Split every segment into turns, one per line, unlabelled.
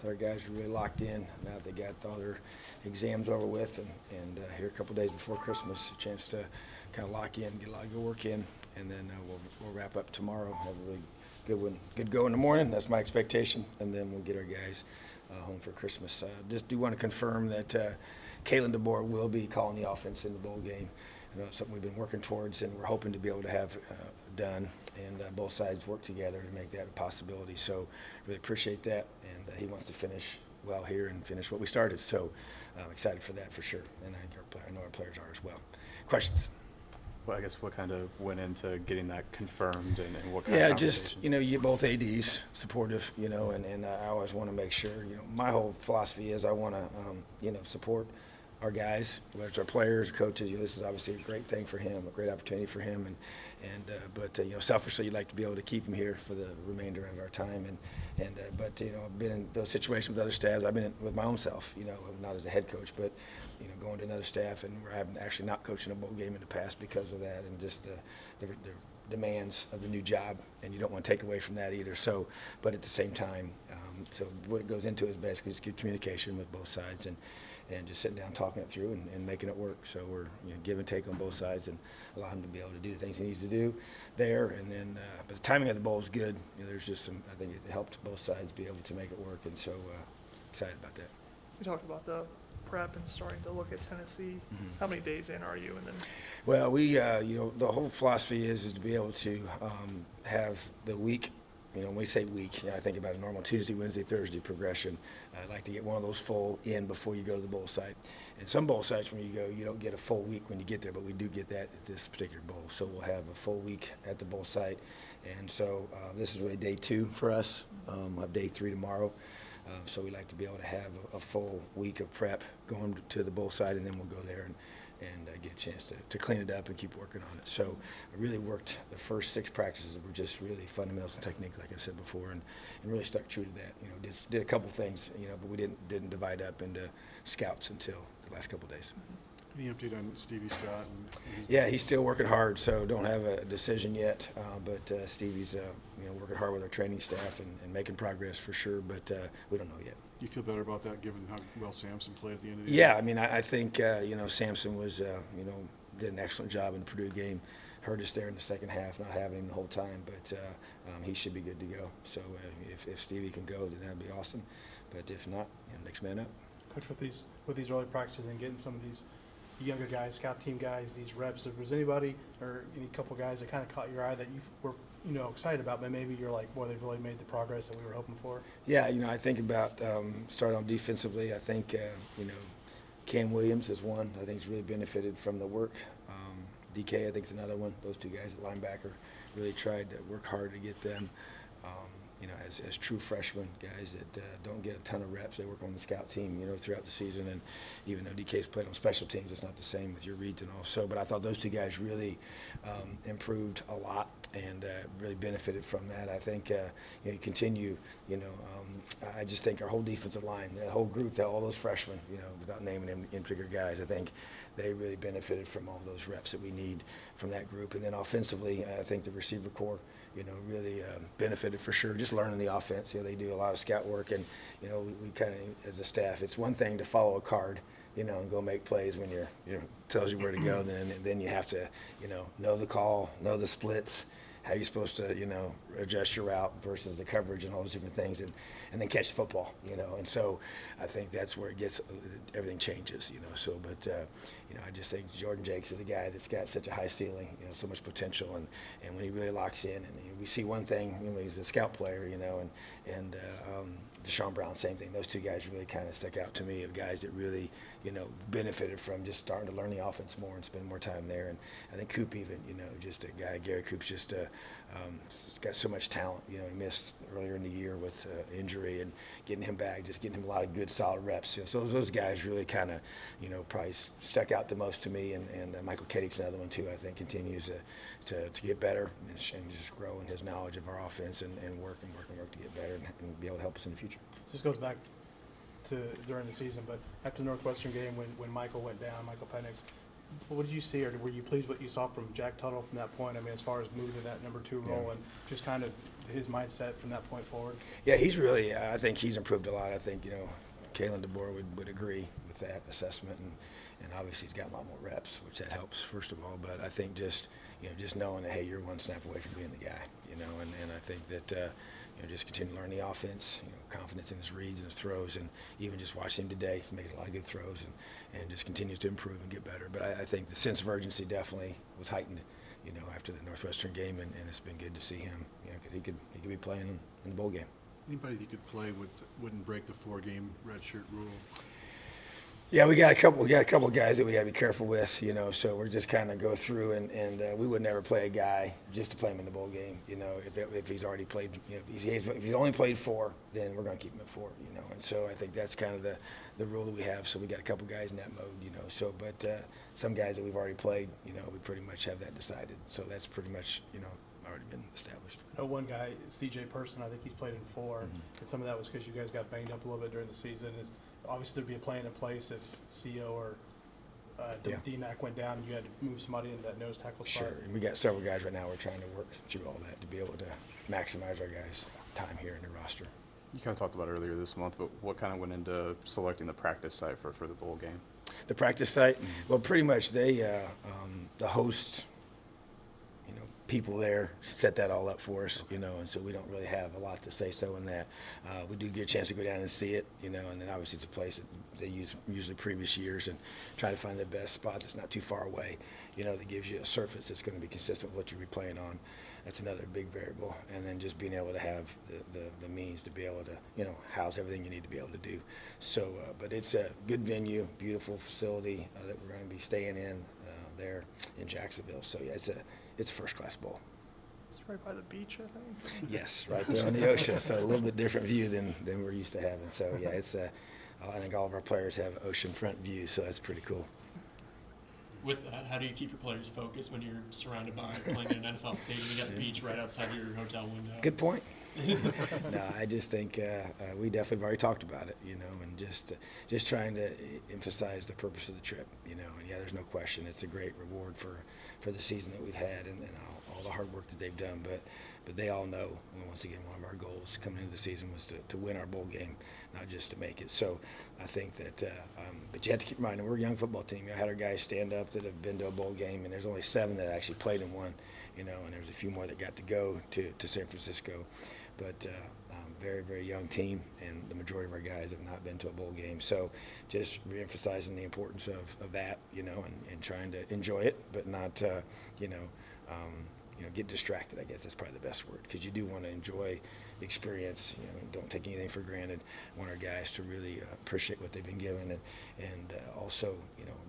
Our guys are really locked in now that they got all their exams over with, and here a couple days before Christmas, a chance to kind of lock in, get a lot of good work in, and then we'll wrap up tomorrow. Have a really good one, good go in the morning. That's my expectation, and then we'll get our guys home for Christmas. Just do want to confirm that Kalen DeBoer will be calling the offense in the bowl game. You know, it's something we've been working towards, and we're hoping to be able to have done, and both sides work together to make that a possibility. So really appreciate that, and he wants to finish well here and finish what we started. So I'm excited for that for sure, and I know our players are as well. Questions?
Well, I guess what kind of went into getting that confirmed, and what kind
Yeah,
of
just, you know, you both ADs supportive, you know, and I always want to make sure, you know, my whole philosophy is I want to, you know, support our guys, whether it's our players, coaches. You know, this is obviously a great thing for him, a great opportunity for him, but you know, selfishly, you'd like to be able to keep him here for the remainder of our time, but you know, I've been in those situations with other staffs. I've been in with my own self, you know, not as a head coach, but you know, going to another staff, and where I've actually not coached in a bowl game in the past because of that, and just the demands of the new job, and you don't want to take away from that either. So, but at the same time, so what it goes into is basically just good communication with both sides, and just sitting down, talking it through, and making it work. So we're, you know, give and take on both sides, and allow him to be able to do the things he needs to do there. And then, but the timing of the bowl is good. You know, there's just some, I think it helped both sides be able to make it work, and so excited about that.
We talked about the prep and starting to look at Tennessee.
Mm-hmm.
How many days in are you? And then
Well, we, you know, the whole philosophy is to be able to have the week. You know, when we say week, you know, I think about a normal Tuesday, Wednesday, Thursday progression. I'd like to get one of those full in before you go to the bowl site. And some bowl sites, when you go, you don't get a full week when you get there, but we do get that at this particular bowl. So we'll have a full week at the bowl site. And so this is really day 2 for us. We'll have day 3 tomorrow. So we like to be able to have a full week of prep going to the bowl site, and then we'll go there and get a chance to clean it up and keep working on it. So I really worked the first 6 practices that were just really fundamentals and technique, like I said before, and really stuck true to that. You know, did a couple things, you know, but we didn't divide up into scouts until the last couple of days.
Any update on Stevie Scott?
Yeah, he's still working hard, so don't have a decision yet. But Stevie's, you know, working hard with our training staff and making progress for sure. But we don't know yet.
Do you feel better about that, given how well Samson played at the end of the year?
Yeah, I mean, I think you know, Samson was, you know, did an excellent job in the Purdue game. Hurt us there in the second half, not having him the whole time. But he should be good to go. So if Stevie can go, then that'd be awesome. But if not, you know, next man up.
Coach, with these early practices and getting some of these younger guys, scout team guys, these reps, if there's anybody or any couple guys that kind of caught your eye that you were, you know, excited about, but maybe you're like, boy, they've really made the progress that we were hoping for?
Yeah, you know, I think about starting on defensively. I think, you know, Cam Williams is one. I think he's really benefited from the work. DK, I think, is another one. Those 2 guys at linebacker really tried to work hard to get them. You know, as true freshmen, guys that don't get a ton of reps. They work on the scout team, you know, throughout the season. And even though DK's played on special teams, it's not the same with your reads and all. So, but I thought those 2 guys really improved a lot and really benefited from that. I think, you know, you continue, you know, I just think our whole defensive line, that whole group, all those freshmen, you know, without naming them in particular guys, I think they really benefited from all those reps that we need from that group. And then offensively, I think the receiver corps, you know, really benefited for sure. Just learning the offense. You know, they do a lot of scout work, and you know, we kind of, as a staff, it's one thing to follow a card, you know, and go make plays when you're, you know, tells you where to go. Then you have to, you know the call, know the splits, how you're supposed to, you know, adjust your route versus the coverage and all those different things, and then catch the football, you know. And so I think that's where it gets, everything changes, you know. So, but, you know, I just think Jordan Jakes is a guy that's got such a high ceiling, you know, so much potential. And when he really locks in, and we see one thing, you know, he's a scout player, you know, and Deshaun Brown, same thing. Those 2 guys really kind of stuck out to me, of guys that really, you know, benefited from just starting to learn the offense more and spend more time there. And I think Coop even, you know, just a guy, Gary Coop's just got so much talent. You know, he missed earlier in the year with injury, and getting him back, just getting him a lot of good, solid reps. You know, so those guys really kind of, you know, probably stuck out the most to me. And Michael Kadick's another one too. I think continues to get better and just grow in his knowledge of our offense and work to get better and be able to help us in the future.
Just goes back to during the season, but after the Northwestern game when Michael went down, Michael Penix, What did you see, or were you pleased what you saw from Jack Tuttle from that point? I mean, as far as moving to that number 2 role and just kind of his mindset from that point forward?
Yeah, he's really, I think he's improved a lot. I think, Kalen DeBoer would agree with that assessment, and obviously he's got a lot more reps, which that helps, first of all. But I think just knowing that, hey, you're one snap away from being the guy, and I think that, just continue to learn the offense, confidence in his reads and his throws, and even just watching him today, he's making a lot of good throws, and just continues to improve and get better. But I think the sense of urgency definitely was heightened, after the Northwestern game, and it's been good to see him, because he could be playing in the bowl game.
Anybody you could play with wouldn't break the 4-game redshirt rule?
Yeah, we got a couple guys that we got to be careful with, so we're just kind of go through, and we would never play a guy just to play him in the bowl game, if he's already played, if he's only played 4, then we're going to keep him at 4, and so I think that's kind of the rule that we have. So we got a couple guys in that mode, but some guys that we've already played, we pretty much have that decided. So that's pretty much, already been established.
I know one guy, CJ Person, I think he's played in 4, and some of that was because you guys got banged up a little bit during the season. Obviously, there'd be a plan in place if CO or DMAC went down and you had to move somebody into that nose tackle spot.
Sure, and we got several guys right now. We're trying to work through all that to be able to maximize our guys' time here in the roster.
You kind of talked about it earlier this month, but what kind of went into selecting the practice site for the bowl game?
The practice site, well, pretty much the hosts, people there set that all up for us, and so we don't really have a lot to say so in that. We do get a chance to go down and see it, and then obviously it's a place that they use usually previous years, and try to find the best spot that's not too far away, that gives you a surface that's going to be consistent with what you're playing on. That's another big variable, and then just being able to have the means to be able to, house everything you need to be able to do. So, but it's a good venue, beautiful facility that we're going to be staying in there in Jacksonville. So yeah, it's a first-class bowl.
It's right by the beach, I think.
Yes, right there on the ocean. So a little bit different view than we're used to having. So yeah, it's I think all of our players have oceanfront views, so that's pretty cool.
With that, how do you keep your players focused when you're surrounded by playing in an NFL stadium? You got the beach right outside your hotel window.
Good point. No, I just think we definitely have already talked about it, and just trying to emphasize the purpose of the trip, and yeah, there's no question it's a great reward for the season that we've had and all the hard work that they've done, but they all know, once again, one of our goals coming into the season was to win our bowl game, not just to make it. So I think that, but you have to keep in mind, we're a young football team. I had our guys stand up that have been to a bowl game, and there's only 7 that actually played in one, and there's a few more that got to go to San Francisco. But very, very young team, and the majority of our guys have not been to a bowl game. So just reemphasizing the importance of that, and trying to enjoy it, but not, get distracted. I guess that's probably the best word, because you do want to enjoy the experience, and don't take anything for granted. I want our guys to really appreciate what they've been given, and also,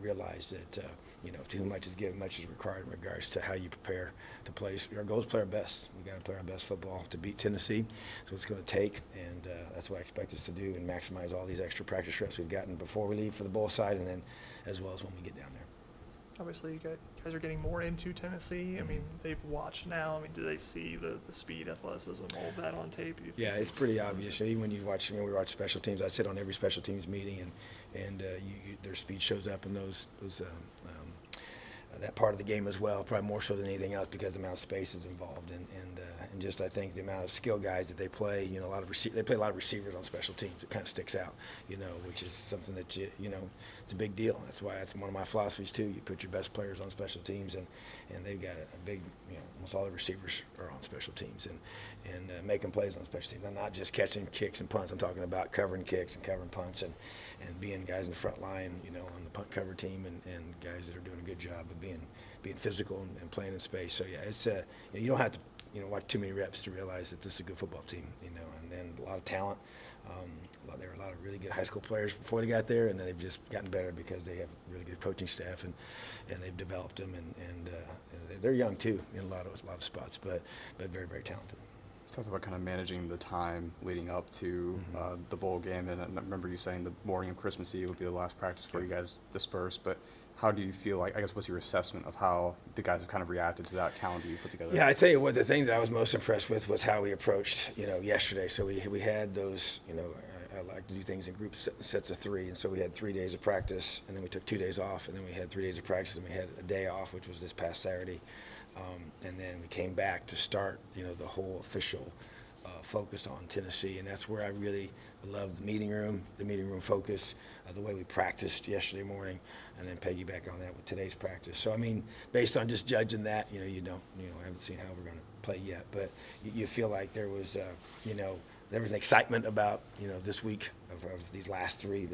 realize that, to whom much is given, much is required in regards to how you prepare to play. Our goal is to play our best. We've got to play our best football to beat Tennessee. So it's going to take, and that's what I expect us to do, and maximize all these extra practice reps we've gotten before we leave for the bowl side, and then as well as when we get down there.
Obviously, you guys are getting more into Tennessee. I mean, they've watched now. I mean, do they see the speed, athleticism, all of that on tape?
Yeah, it's pretty obvious. Even when we watch special teams, I sit on every special teams meeting, and their speed shows up in those that part of the game as well, probably more so than anything else, because the amount of space is involved, and just I think the amount of skill guys that they play. They play a lot of receivers on special teams. It kind of sticks out, which is something that it's a big deal. That's why it's one of my philosophies too. You put your best players on special teams, and they've got a big, almost all the receivers are on special teams, and making plays on special teams. I'm not just catching kicks and punts. I'm talking about covering kicks and covering punts, and being guys in the front line, on the punt cover team, and guys that are doing a good job of being physical and playing in space. So yeah, it's you don't have to watch too many reps to realize that this is a good football team, and a lot of talent. There were a lot of really good high school players before they got there, and then they've just gotten better because they have really good coaching staff, and they've developed them, and they're young too in a lot of spots, but very, very talented.
You talked about kind of managing the time leading up to the bowl game, and I remember you saying the morning of Christmas Eve would be the last practice before you guys disperse, but how do you feel like, I guess, what's your assessment of how the guys have kind of reacted to that calendar you put together?
Yeah, I tell you what, the thing that I was most impressed with was how we approached, yesterday. So we had those, like to do things in sets of 3, and so we had 3 days of practice, and then we took 2 days off, and then we had 3 days of practice, and we had a day off, which was this past Saturday, and then we came back to start, the whole official focus on Tennessee, and that's where I really love the meeting room focus, the way we practiced yesterday morning, and then piggyback on that with today's practice. So I mean, based on just judging that, I haven't seen how we're going to play yet, but you feel like there was, there was an excitement about, this week of this last three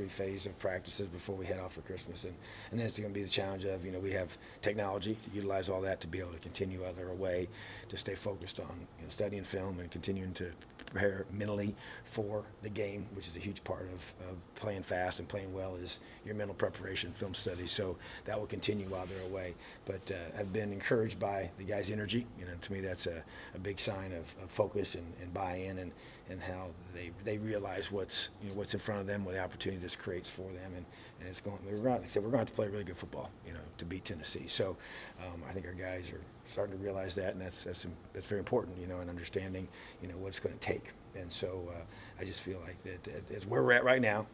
phase of practices before we head off for Christmas. And then it's going to be the challenge of, we have technology to utilize all that to be able to continue other way to stay focused on, studying film and continuing to prepare mentally for the game, which is a huge part of playing fast and playing well is your mental preparation, film studies. So that will continue while they're away. But I've been encouraged by the guys' energy. To me, that's a big sign of focus and buy-in and how they realize what's in front of them, what the opportunity this creates for them, and it's going. We're going to have to play really good football, to beat Tennessee. So I think our guys are starting to realize that, and that's very important, and understanding, what it's going to take. And so I just feel like that as where we're at right now,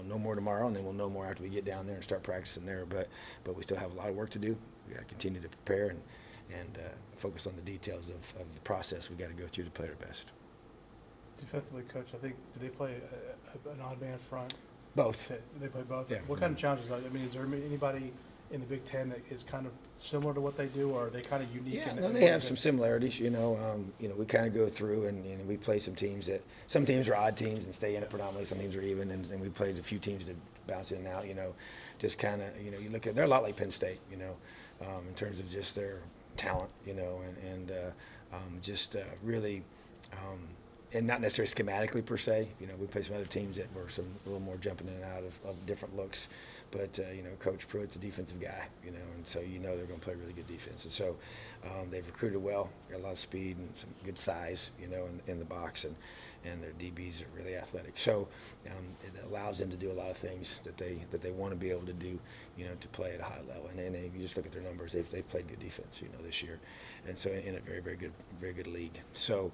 no more tomorrow, and then we'll know more after we get down there and start practicing there. But we still have a lot of work to do. We got to continue to prepare and focus on the details of the process we got to go through to play our best.
Defensively, coach, I think, do they play an odd man front?
Both.
Okay, they play both.
Yeah.
What kind of challenges? I mean, is there anybody in the Big Ten that is kind of similar to what they do, or are they kind of unique?
Yeah, no, they have some similarities. We kind of go through and we play some teams some teams are odd teams and stay in it predominantly. Some teams are even, and we played a few teams that bounce in and out. Just kind of you look at they're a lot like Penn State. In terms of just their talent. And just really. And not necessarily schematically per se. We play some other teams that were a little more jumping in and out of different looks. But, Coach Pruitt's a defensive guy, and so they're going to play really good defense. And so they've recruited well, got a lot of speed and some good size, in the box, and their DBs are really athletic. So it allows them to do a lot of things that they want to be able to do, to play at a high level. And if you just look at their numbers, they've played good defense, this year. And so in a very, very good league. So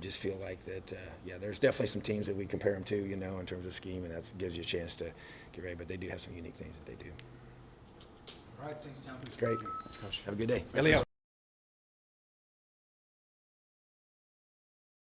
just feel like that, there's definitely some teams that we compare them to, in terms of scheme, and that gives you a chance to get ready. But they do have some unique things that they do.
All right, thanks, Tom.
Great.
Thanks, Coach.
Have a good day. Elio.